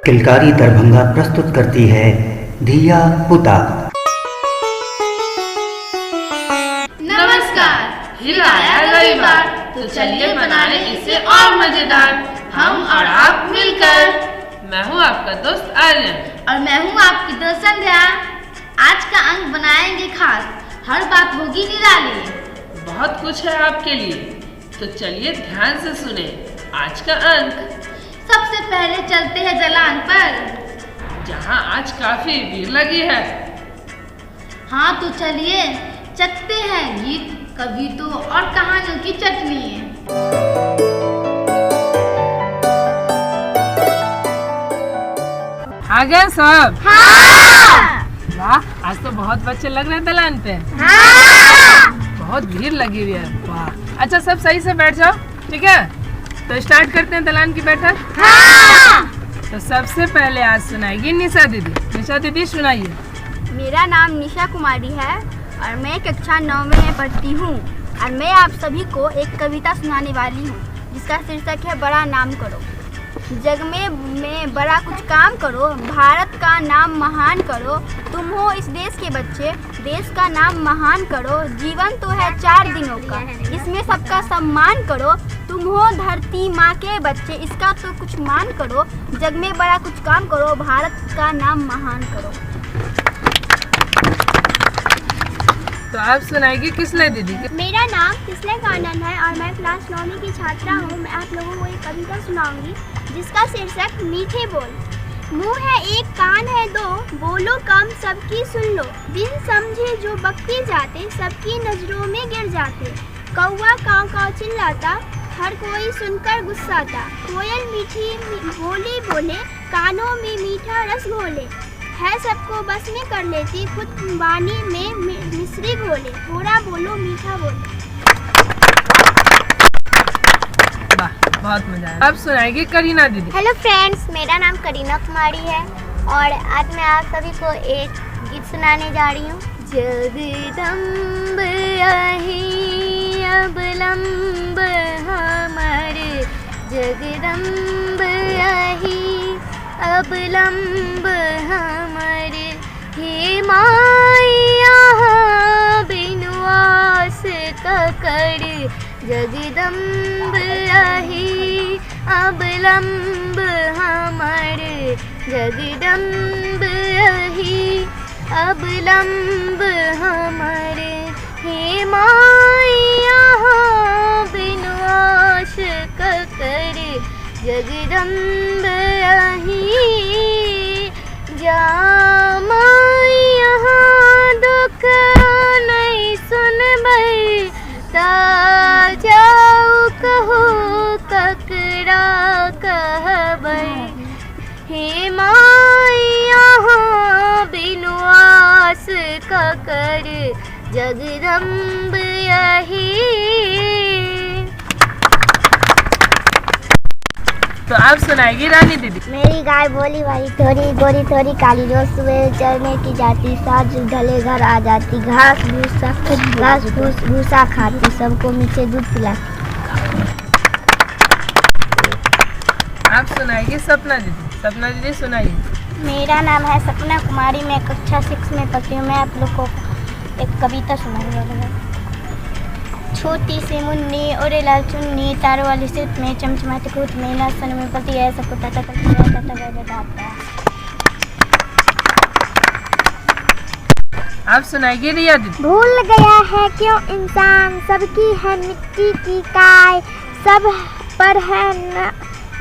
किलकारी दरभंगा प्रस्तुत करती है धिया पुता। नमस्कार, हिलाया रविवार, तो चलिए बनाने इसे और मजेदार, हम और आप मिलकर। मैं हूँ आपका दोस्त आर्यन और मैं हूँ आपकी दोस्त संध्या। आज का अंक बनाएंगे खास, हर बात होगी निराली। बहुत कुछ है आपके लिए, तो चलिए ध्यान से सुने आज का अंक। सबसे पहले चलते हैं जलान पर, जहाँ आज काफी भीड़ लगी है। हाँ तो चलिए चखते हैं गीत, कवितों और कहानियों की चटनी। आ गए सब? हाँ। वाह, आज तो बहुत बच्चे लग रहे हैं दलान पे। हाँ। बहुत भीड़ लगी हुई है। वाह, अच्छा सब सही से बैठ जाओ, ठीक है? तो स्टार्ट करते हैं दलान की बैठक। हाँ। तो सबसे पहले आज सुनाएगी निशा दीदी। निशा दीदी सुनाइए। मेरा नाम निशा कुमारी है और मैं कक्षा 9 में पढ़ती हूँ और मैं आप सभी को एक कविता सुनाने वाली हूँ जिसका शीर्षक है बड़ा नाम करो। जग में बड़ा कुछ काम करो, भारत का नाम महान करो। तुम हो इस देश के बच्चे, देश का नाम महान करो। जीवन तो है 4 दिनों का, इसमें सबका सम्मान करो। तुम हो धरती माँ के बच्चे, इसका तो कुछ मान करो। जग में बड़ा कुछ काम करो, भारत का नाम महान करो। तो आप सुनाएगी किसले दीदी? मेरा नाम किसले कानन है और मैं क्लास 9 की छात्रा हूँ। मैं आप लोगों को एक कविता सुनाऊंगी जिसका शीर्षक मीठे बोल। मुँह है एक, कान है दो, बोलो कम सबकी सुन लो। बिन समझे जो बकते जाते, सबकी नजरों में गिर जाते। कौवा काव काव चिल्लाता, हर कोई सुनकर गुस्साता। कोयल मीठी बोली बोले, कानों में मीठा रस घोले। है सबको बस में कर लेती, खुद वाणी में मिश्री घोले। थोड़ा बोलो मीठा बोले। वाह, बहुत मजा आया। अब सुनाएगी करीना दीदी। हेलो फ्रेंड्स, मेरा नाम करीना कुमारी है और आज मैं आप सभी को एक गीत सुनाने जा रही हूँ। जगदम्ब आही अब लंब हमारे, जगदम्ब आही अब लंब हमारे। हे माया बिनुआस ककड़, जगदम्ब आही अब लंब हमारे। जगदम्ब आही अब लंब हमारे। हे माया बिनुआस ककड़, जगदम्ब आही। जा यहाँ दुख नहीं सुनबै, ता जाऊ कहो ककरा कहबै। हे माया बिनुआस ककड़, जगदम्ब आही। तो आप सुनाएगी रानी दीदी। मेरी गाय बोली वाली थोड़ी गोरी थोड़ी काली, रोज सुबह चरने की जाती, साँझ ढले घर आ जाती। घास फूस भूसा खाती, सबको मीठे दूध पिलाती। आप सुनाएगी सपना दीदी। सपना दीदी सुनाइए। मेरा नाम है सपना कुमारी, मैं कक्षा 6 में पढ़ती हूँ। मैं आप लोग को एक कविता सुनाने वाली हूँ। छोटी सी मुन्नी ओरे लाल चुन्नी, तारों वाली सिर्फ में चमचमाती कूद में, नाचन में पति है सबको टाटा करता। आप सुनाएगी रिया दीदी। भूल गया है क्यों इंसान, सबकी है मिट्टी की काय। सब पर है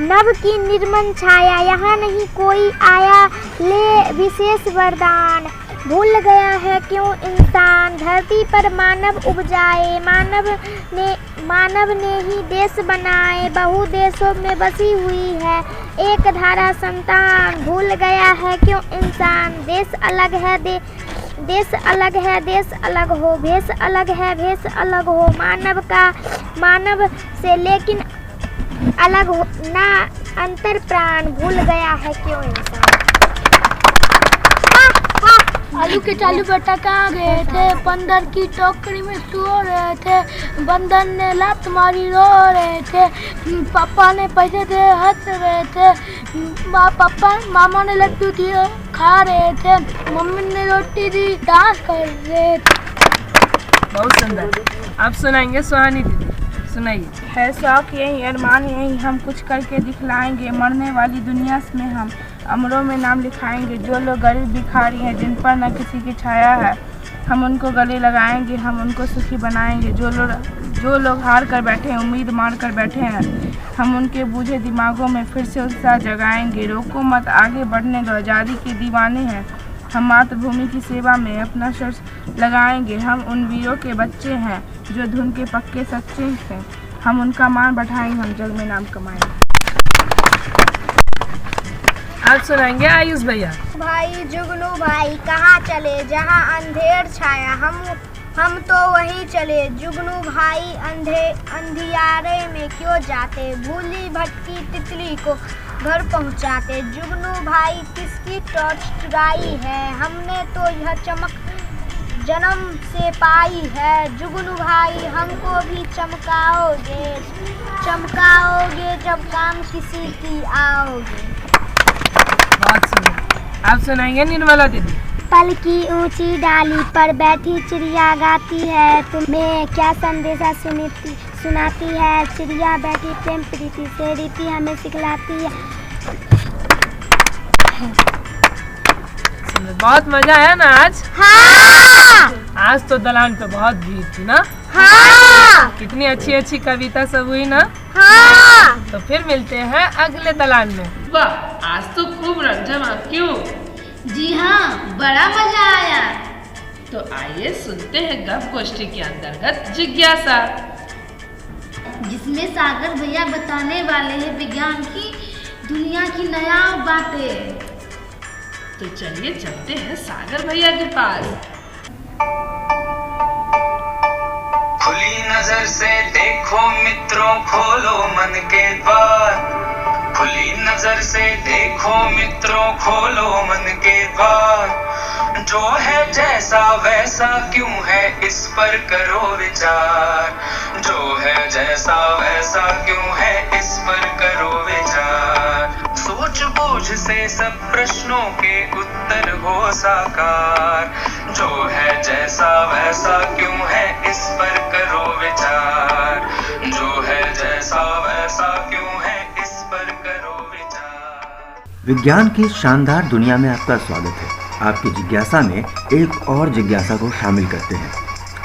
नभ की निर्मल छाया, यहाँ नहीं कोई आया ले विशेष वरदान। भूल गया है क्यों इंसान, धरती पर मानव उपजाए। मानव ने ही देश बनाए, बहु देशों में बसी हुई है एक धारा संतान। भूल गया है क्यों इंसान, देश अलग है देश अलग है, देश अलग हो, भेष अलग है, भेष अलग हो। मानव से लेकिन अलग हो ना अंतर प्राण। भूल गया है क्यों इंसान। आलू के चालू बेटा कहाँ गए थे? बंदर की टोकरी में सो रहे थे, बंदर ने लात मारी रो रहे थे, पापा ने पैसे दे हंस रहे थे, मामा ने लड्डू दिए खा रहे थे, मम्मी ने रोटी दी डांस कर रहे थे। बहुत सुंदर। अब सुनाएंगे सुहानी दीदी, सुनाइए। है शौक यही, अरमान यही, हम कुछ करके दिखलाएंगे, मरने वाली दुनिया में हम अमरों में नाम लिखाएंगे। जो लोग गरीब भिखारी हैं, जिन पर न किसी की छाया है, हम उनको गले लगाएंगे, हम उनको सुखी बनाएंगे। जो लोग हार कर बैठे हैं, उम्मीद मार कर बैठे हैं, हम उनके बूझे दिमागों में फिर से उत्साह जगाएंगे। रोको मत, आगे बढ़ने दो, आज़ादी के दीवाने हैं हम, मातृभूमि की सेवा में अपना शर्त लगाएंगे। हम उन वीरों के बच्चे हैं जो धुन के पक्के सच्चे हैं, हम उनका मान बढ़ाएंगे, हम जग में नाम कमाएंगे। आप सुनाएंगे आयुष भैया। भाई जुगनू भाई कहाँ चले, जहाँ अंधेर छाया हम तो वहीं चले। जुगनू भाई अंधियारे में क्यों जाते, भूली भटकी तितली को घर पहुँचाते। जुगनू भाई किसकी टॉर्च चुराई है, हमने तो यह चमक जन्म से पाई है। जुगनू भाई हमको भी चमकाओगे जब काम किसी की आओगे। बहुत सुंदर। आप सुनाएंगे निर्मला दीदी। पल की ऊंची डाली पर बैठी चिड़िया गाती है, तुम्हें क्या संदेशा सुनाती है। चिड़िया बैठी प्रेम प्रीति से रीति हमें सिखलाती है। बहुत मजा आया ना आज? हाँ। आज तो दलान पे बहुत भीड़ थी ना? हाँ। कितनी अच्छी अच्छी कविता सब हुई ना? हाँ। तो फिर मिलते हैं अगले दलान में। वाह, आज तो खूब रंग जमा। क्यों? जी हाँ, बड़ा मजा आया। तो आइए सुनते हैं गप गोष्ठी के अंतर्गत जिज्ञासा, जिसमें सागर भैया बताने वाले हैं विज्ञान की दुनिया की नया बातें। तो चलिए चलते हैं सागर भैया के पास। खुली नजर से देखो मित्रों, खोलो मन के द्वार। खुली नजर से देखो मित्रों, खोलो मन के द्वार। जो है जैसा वैसा क्यों है, इस पर करो विचार। जो है जैसा वैसा क्यों है, इस पर करो विचार। सोच बूझ से सब प्रश्नों के उत्तर हो साकार। जो है जैसा वैसा क्यों है, इस पर करो विचार। जो है जैसा वैसा क्यों है, इस पर करो विचार। विज्ञान की शानदार दुनिया में आपका स्वागत है। आपकी जिज्ञासा में एक और जिज्ञासा को शामिल करते हैं।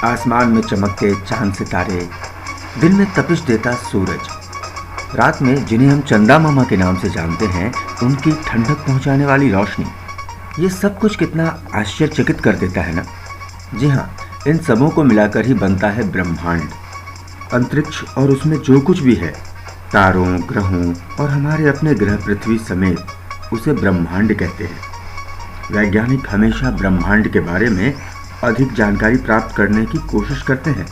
आसमान में चमकते चांद सितारे, दिन में तपिश देता सूरज, रात में जिन्हें हम चंदा मामा के नाम से जानते हैं, उनकी ठंडक पहुंचाने वाली रोशनी, ये सब कुछ कितना आश्चर्यचकित कर देता है ना। जी हाँ, इन सबों को मिलाकर ही बनता है ब्रह्मांड। अंतरिक्ष और उसमें जो कुछ भी है, तारों, ग्रहों और हमारे अपने ग्रह पृथ्वी समेत, उसे ब्रह्मांड कहते हैं। वैज्ञानिक हमेशा ब्रह्मांड के बारे में अधिक जानकारी प्राप्त करने की कोशिश करते हैं।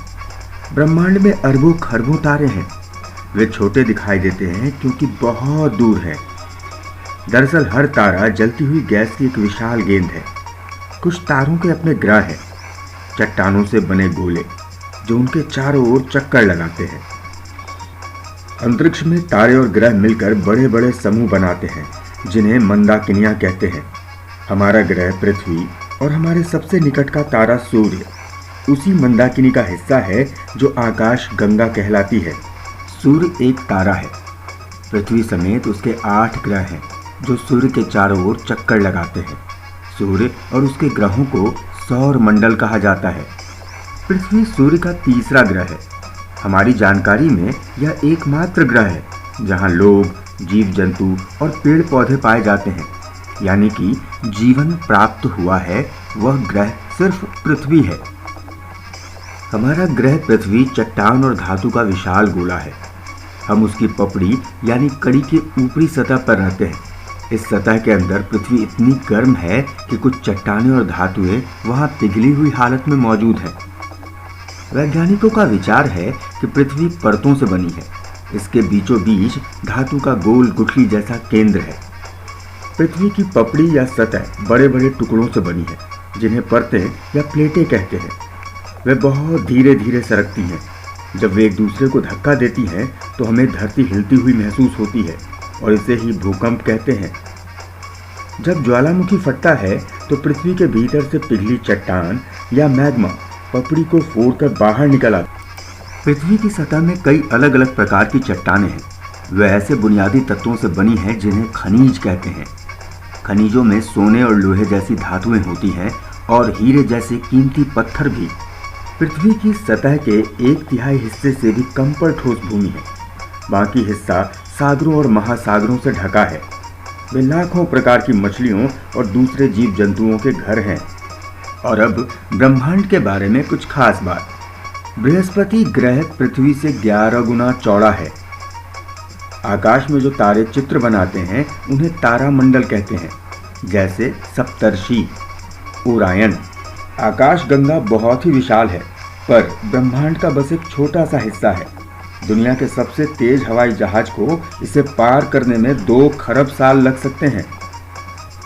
ब्रह्मांड में अरबों खरबों तारे हैं। वे छोटे दिखाई देते हैं क्योंकि बहुत दूर है। दरअसल हर तारा जलती हुई गैस की एक विशाल गेंद है। कुछ तारों के अपने ग्रह हैं, चट्टानों से बने गोले जो उनके चारों ओर चक्कर लगाते हैं। अंतरिक्ष में तारे और ग्रह मिलकर बड़े बड़े समूह बनाते हैं, जिन्हें मंदाकिनियां कहते हैं। हमारा ग्रह पृथ्वी और हमारे सबसे निकट का तारा सूर्य उसी मंदाकिनी का हिस्सा है जो आकाश गंगा कहलाती है। सूर्य एक तारा है। पृथ्वी समेत उसके 8 ग्रह हैं जो सूर्य के चारों ओर चक्कर लगाते हैं। सूर्य और उसके ग्रहों को सौर मंडल कहा जाता है। पृथ्वी सूर्य का तीसरा ग्रह है। हमारी जानकारी में यह एकमात्र ग्रह है जहां लोग, जीव जंतु और पेड़ पौधे पाए जाते हैं, यानी कि जीवन प्राप्त हुआ है वह ग्रह सिर्फ पृथ्वी है। हमारा ग्रह पृथ्वी चट्टान और धातु का विशाल गोला है। हम उसकी पपड़ी यानी कड़ी के ऊपरी सतह पर रहते हैं। इस सतह के अंदर पृथ्वी इतनी गर्म है कि कुछ चट्टानें और धातुएं वहां पिघली हुई हालत में मौजूद हैं। वैज्ञानिकों का विचार है कि पृथ्वी परतों से बनी है। इसके बीचों बीच धातु का गोल गुठली जैसा केंद्र है। पृथ्वी की पपड़ी या सतह बड़े बड़े टुकड़ों से बनी है। जिन्हें परतें या प्लेटें कहते हैं। वे बहुत धीरे धीरे सरकती हैं। जब वे एक दूसरे को धक्का देती हैं तो हमें धरती हिलती हुई महसूस होती है और इसे ही भूकंप कहते हैं। जब ज्वालामुखी फटता है तो पृथ्वी के भीतर से पिघली चट्टान या मैग्मा पपड़ी को फोड़कर बाहर निकल आती है। पृथ्वी की सतह में कई अलग अलग प्रकार की चट्टानें हैं। वे ऐसे बुनियादी तत्वों से बनी हैं जिन्हें खनिज कहते हैं। खनिजों में सोने और लोहे जैसी धातुएं होती हैं और हीरे जैसे कीमती पत्थर भी। पृथ्वी की सतह के 1/3 हिस्से से भी कम पर ठोस भूमि है। बाकी हिस्सा सागरों और महासागरों से ढका है। वे लाखों प्रकार की मछलियों और दूसरे जीव जंतुओं के घर हैं। और अब ब्रह्मांड के बारे में कुछ खास बात। बृहस्पति ग्रह पृथ्वी से 11 गुना चौड़ा है। आकाश में जो तारे चित्र बनाते हैं उन्हें तारामंडल कहते हैं, जैसे सप्तर्षि, ओरायन। आकाशगंगा बहुत ही विशाल है, पर ब्रह्मांड का बस एक छोटा सा हिस्सा है। दुनिया के सबसे तेज हवाई जहाज को इसे पार करने में 2 खरब साल लग सकते हैं।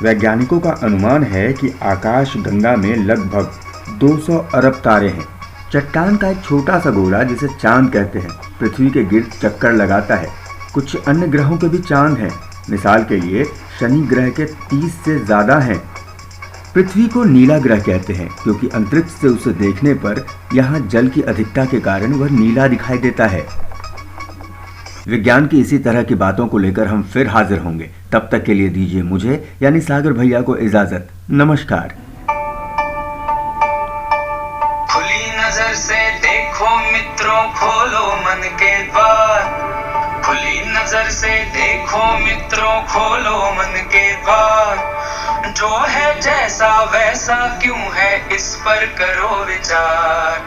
वैज्ञानिकों का अनुमान है कि आकाशगंगा में लगभग 200 अरब तारे हैं। चट्टान का एक छोटा सा गोला जिसे चांद कहते हैं पृथ्वी के गिर्द चक्कर लगाता है। कुछ अन्य ग्रहों के भी चांद हैं। मिसाल के लिए शनि ग्रह के 30 से ज़्यादा हैं। पृथ्वी को नीला ग्रह कहते हैं क्योंकि अंतरिक्ष से उसे देखने पर यहाँ जल की अधिकता के कारण वह नीला दिखाई देता है। विज्ञान की इसी तरह की बातों को लेकर हम फिर हाजिर होंगे। तब तक के लिए दीजिए मुझे यानी सागर भैया को इजाजत। नमस्कार। खुली नजर से देखो मित्रों, खोलो मन के द्वार। खुली नजर से देखो मित्रों, खोलो मन के द्वार। जो है जैसा वैसा क्यों है, इस पर करो विचार।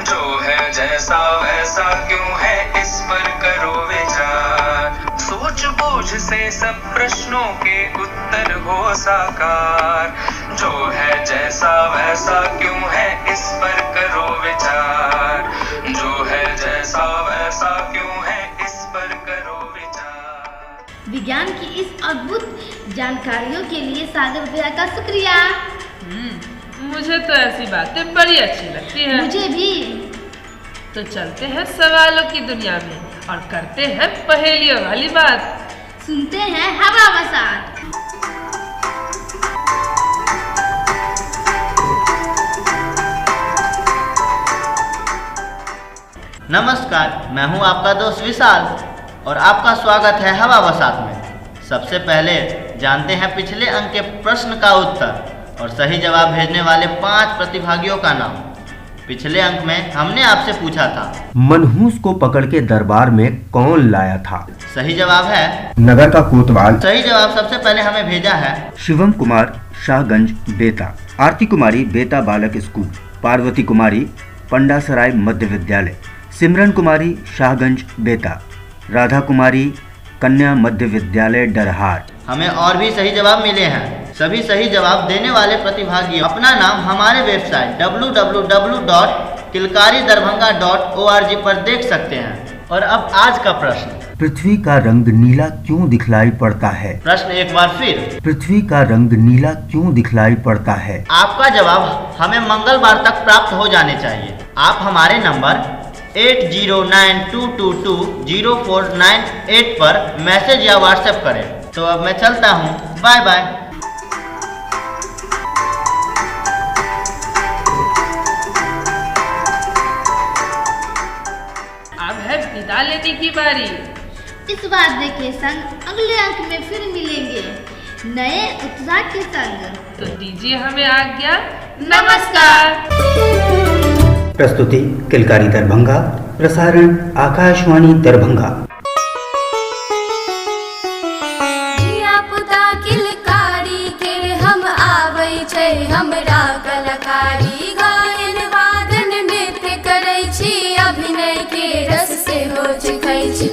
जो है जैसा वैसा क्यों है, इस पर करो विचार। सोच बूझ से सब प्रश्नों के उत्तर हो साकार। जो है जैसा वैसा क्यों है, इस पर करो विचार। जो है जैसा वैसा क्यों है, इस पर करो विचार। विज्ञान की इस अद्भुत जानकारियों के लिए सागर भैया का शुक्रिया। मुझे तो ऐसी बातें बड़ी अच्छी लगती है। मुझे भी। तो चलते हैं सवालों की दुनिया में और करते हैं पहेलियों वाली बात। सुनते हैं हवा बसात। नमस्कार, मैं हूं आपका दोस्त विशाल और आपका स्वागत है हवा बसात में। सबसे पहले जानते हैं पिछले अंक के प्रश्न का उत्तर और सही जवाब भेजने वाले 5 प्रतिभागियों का नाम। पिछले अंक में हमने आपसे पूछा था, मनहूस को पकड़ के दरबार में कौन लाया था? सही जवाब है नगर का कोतवाल। सही जवाब सबसे पहले हमें भेजा है शिवम कुमार, शाहगंज, बेता। आरती कुमारी, बेता बालक स्कूल। पार्वती कुमारी, पंडासराय मध्य विद्यालय। सिमरन कुमारी, शाहगंज, बेता। राधा कुमारी, कन्या मध्य विद्यालय, डरहार। हमें और भी सही जवाब मिले हैं। सभी सही जवाब देने वाले प्रतिभागी अपना नाम हमारे वेबसाइट www.kilkaridarbhanga.org पर देख सकते हैं। और अब आज का प्रश्न, पृथ्वी का रंग नीला क्यों दिखलाई पड़ता है? प्रश्न एक बार फिर, पृथ्वी का रंग नीला क्यों दिखलाई पड़ता है? आपका जवाब हमें मंगलवार तक प्राप्त हो जाने चाहिए। आप हमारे नंबर 8092220498 पर मैसेज या व्हाट्सएप करें। तो अब मैं चलता हूँ, बाय बाय। अब है विदा लेने की बारी। इस वादे के संग अगले अंक में फिर मिलेंगे नए उत्साह के संग। तो दीजिए हमें आज्ञा। नमस्कार। प्रस्तुति किलकारी दरभंगा। प्रसारण आकाशवाणी दरभंगा। धिया-पुता किलकारी के हम आबै छै, हमरा कलाकारी गायन वादन नृत्य करै छी, अभिनय के रस से हो चखै छी।